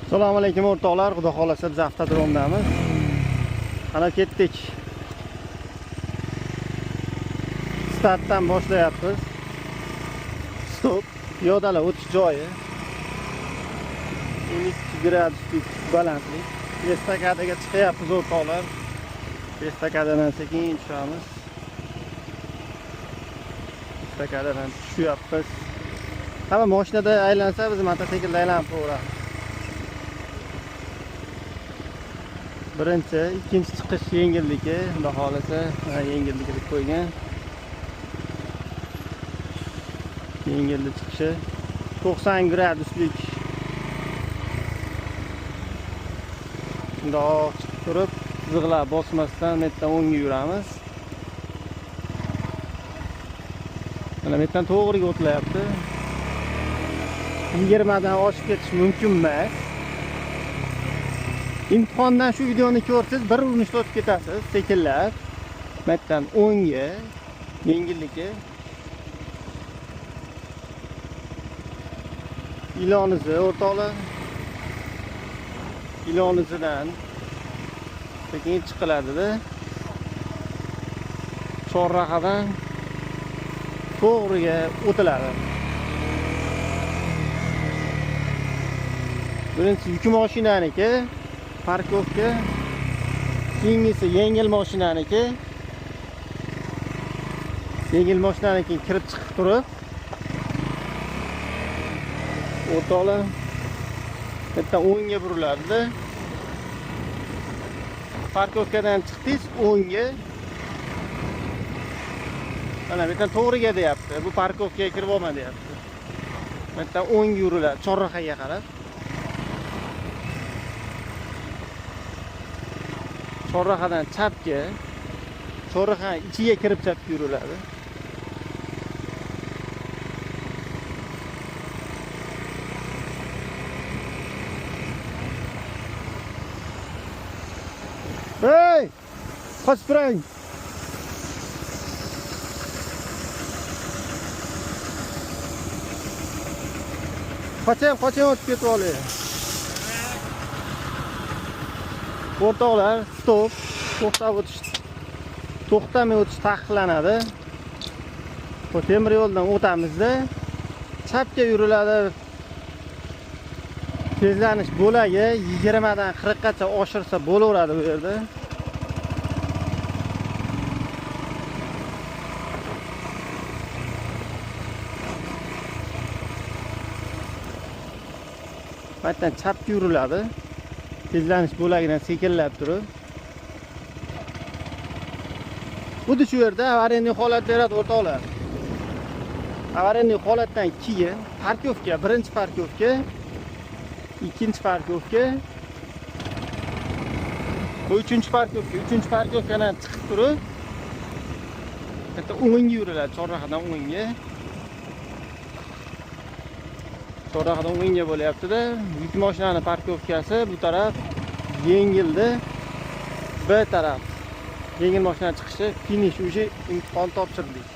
Assalomu alaykum o'rtoqlar, xudo xolasa biz avtodromdamiz. Ana ketdik. Startdan boshlayapmiz. Stop. Piyodalar o'tish joyi. 12 graduslik balandlik. Estakadaga chiqyapmiz o'rtoqlar. Estakadadan sekin tushamiz. Estakadadan tushyapmiz. Hamma mashinada aylansa, biz mototsiklda aylanib o'ramiz. Birinchi, ikkinchi chiqish yengilligi, xudo xolasa yengilligi deb qo'ygan. Yengillik chiqishi 90 graduslik. Shundoq chiqib turib, chiziqlar bosmasdan metdan o'ngga yuramiz. Mana metdan to'g'riga o'tlayapti. 20 dan oshib ketish mumkin emas. İmtihondan shu videoni ko'rsangiz bir urinishda o'tib ketasiz, sekinlab. Metdan o'ngga, yengilligi. İlonizi o'rtoqlar. İlonizidan sekin chiqiladi-da. Chorrahadan to'g'riga o'tiladi. Birinchi yuk mashinaniki, parkovka, keyingisi yengil mashinaniki. Yengil mashinaniki kirib chiqib turib, o'rtoqlar bitta o'ngga buriladi. Parkovkadan chiqdingiz o'ngga. Mana bu yerdan to'g'riga deyapti. Bu parkovkaga kirib olma deyapti. Bu yerdan o'ngga yuriladi, chorrahaga qarab. Chorrahadan chapga, chorraha ichiga kirib chapga yuriladi. Hey! Qoch turing. Qoching o'tib ketib olay. O'rtoqlar, stop. To'xtamay o'tish taqiqlanadi. Bu temir yo'ldan o'tamizda chapga yuriladi. Tezlanish bo'lagi 20 dan 40 gacha oshirsa bo'laveradi bu yerda. Batdan chapga yuriladi. Tezlanish bo'lagidan sekinlab turib. Xuddi shu yerda avariyaning holat beradi o'rtoqlar. Avariyaning holatdan keyin parkovka, birinchi parkovka, ikkinchi parkovka, bu uchinchi parkovkadan chiqib turib, bitta o'ngga yuriladi, chorrahadan o'ngga. Chorrahadan o'ngga bo'lyapti-da. Yuk mashinani parkovkasi bu taraf, yengildi. Bu taraf yengil mashina chiqishi, finish, o'sha imtihon topshirdik.